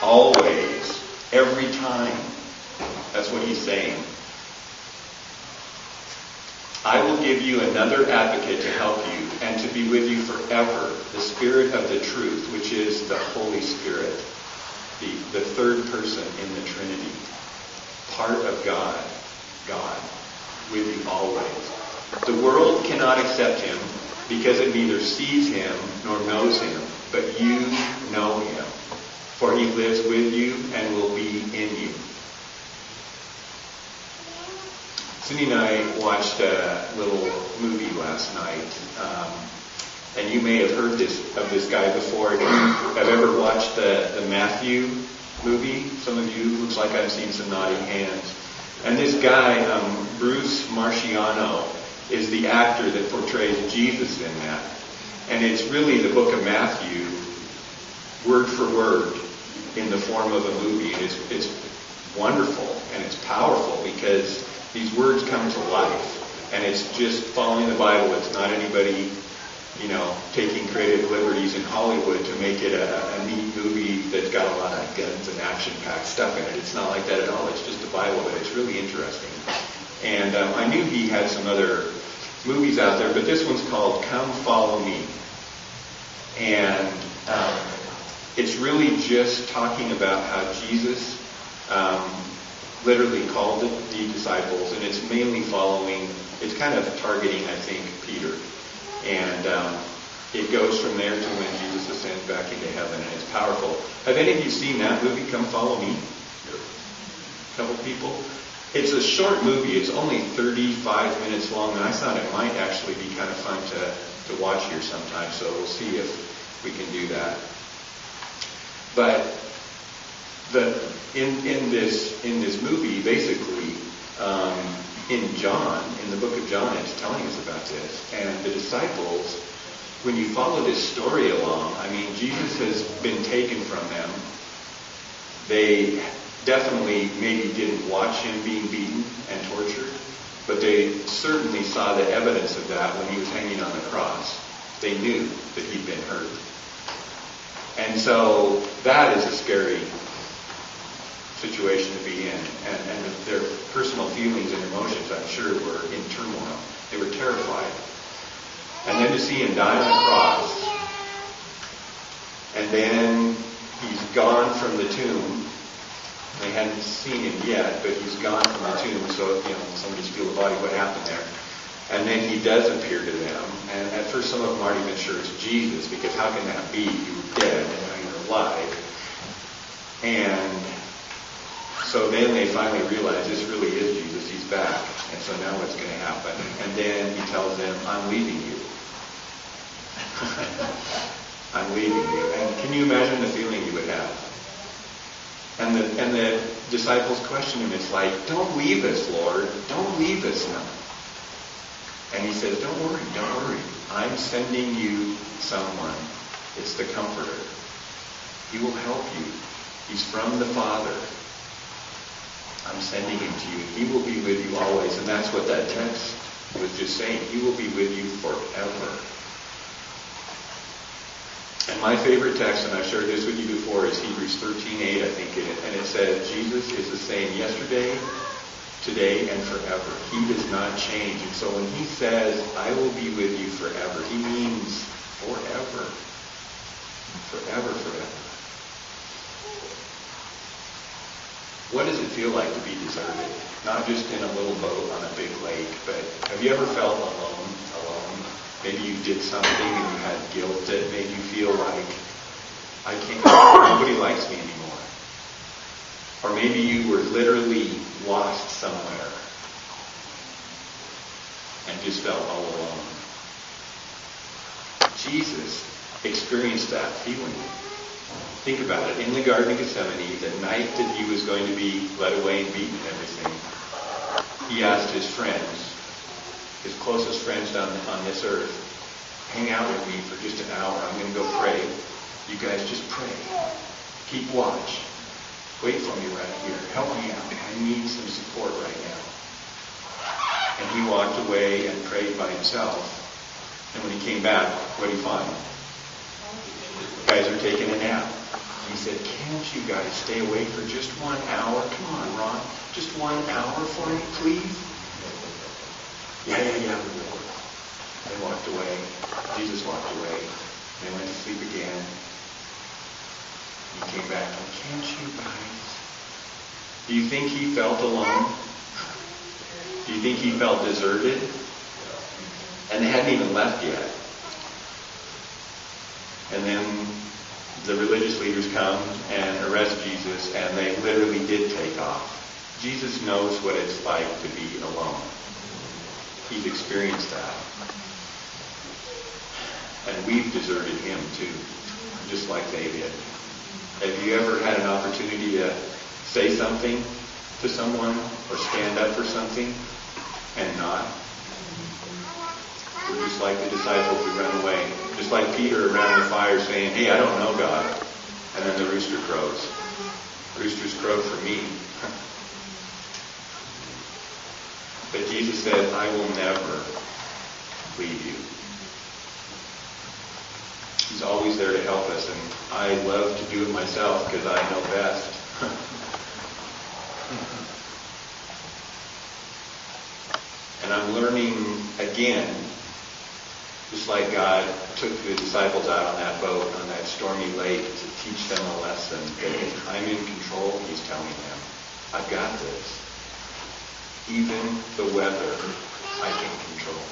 always, every time. That's what he's saying. I will give you another advocate to help you and to be with you forever, the Spirit of the truth, which is the Holy Spirit, the third person in the Trinity, part of God, with you always. The world cannot accept him because it neither sees him nor knows him, but you know him, for he lives with you and will be in you. Cindy and I watched a little movie last night, and you may have heard of this guy before. If you have ever watched the Matthew movie, some of you, looks like I've seen some nodding hands. And this guy, Bruce Marciano, is the actor that portrays Jesus in that. And it's really the book of Matthew, word for word, in the form of a movie. And it's wonderful and it's powerful because these words come to life. And it's just following the Bible. It's not anybody, taking creative liberties in Hollywood to make it a neat movie that's got a lot of guns and action-packed stuff in it. It's not like that at all. It's just the Bible, but it's really interesting. And I knew he had some other movies out there, but this one's called Come Follow Me. And it's really just talking about how Jesus literally called the disciples, and it's mainly it's kind of targeting, I think, Peter. And it goes from there to when Jesus ascends back into heaven, and it's powerful. Have any of you seen that movie, Come Follow Me? A couple people? It's a short movie. It's only 35 minutes long, and I thought it might actually be kind of fun to watch here sometime, so we'll see if we can do that. But in this movie, basically, in the book of John, it's telling us about this. And the disciples, when you follow this story along, Jesus has been taken from them. They definitely maybe didn't watch him being beaten and tortured, but they certainly saw the evidence of that when he was hanging on the cross. They knew that he'd been hurt. And so that is a scary situation to be in. And their personal feelings and emotions, I'm sure, were in turmoil. They were terrified. And then to see him die on the cross, and then he's gone from the tomb. They hadn't seen him yet, but he's gone from the tomb, so somebody's feel the body, what happened there. And then he does appear to them, and at first some of them aren't even sure it's Jesus, because how can that be? You were dead, and now you're alive. And so then they finally realize this really is Jesus, he's back, and so now what's going to happen? And then he tells them, I'm leaving you. I'm leaving you. And can you imagine the feeling you would have? And the disciples question him. It's like, don't leave us, Lord. Don't leave us now. And he says, don't worry. I'm sending you someone. It's the Comforter. He will help you. He's from the Father. I'm sending him to you. He will be with you always. And that's what that text was just saying. He will be with you forever. And my favorite text, and I've shared this with you before, is Hebrews 13:8, I think, and it says, Jesus is the same yesterday, today, and forever. He does not change. And so when he says, I will be with you forever, he means forever. Forever. What does it feel like to be deserted? Not just in a little boat on a big lake, but have you ever felt alone? Maybe you did something and you had guilt that made you feel like, nobody likes me anymore. Or maybe you were literally lost somewhere and just felt all alone. Jesus experienced that feeling. Think about it. In the Garden of Gethsemane, the night that he was going to be led away and beaten and everything, he asked his friends, his closest friends on this earth, hang out with me for just an hour. I'm going to go pray. You guys just pray. Keep watch. Wait for me right here. Help me out. I need some support right now. And he walked away and prayed by himself. And when he came back, what did he find? The guys are taking a nap. He said, can't you guys stay awake for just 1 hour? Come on, Ron. Just 1 hour for me, please? Yeah, we will. They walked away. Jesus walked away. They went to sleep again. He came back and, can't you guys? Do you think he felt alone? Do you think he felt deserted? And they hadn't even left yet. And then the religious leaders come and arrest Jesus, and they literally did take off. Jesus knows what it's like to be alone. He's experienced that. And we've deserted him too, just like they did. Have you ever had an opportunity to say something to someone or stand up for something and not? We're just like the disciples who ran away. Just like Peter around the fire saying, hey, I don't know God. And then the rooster crows. Roosters crow for me. But Jesus said, I will never leave you. He's always there to help us, and I love to do it myself because I know best. And I'm learning again, just like God took the disciples out on that boat, on that stormy lake, to teach them a lesson that if I'm in control, he's telling them, I've got this. Even the weather I can control.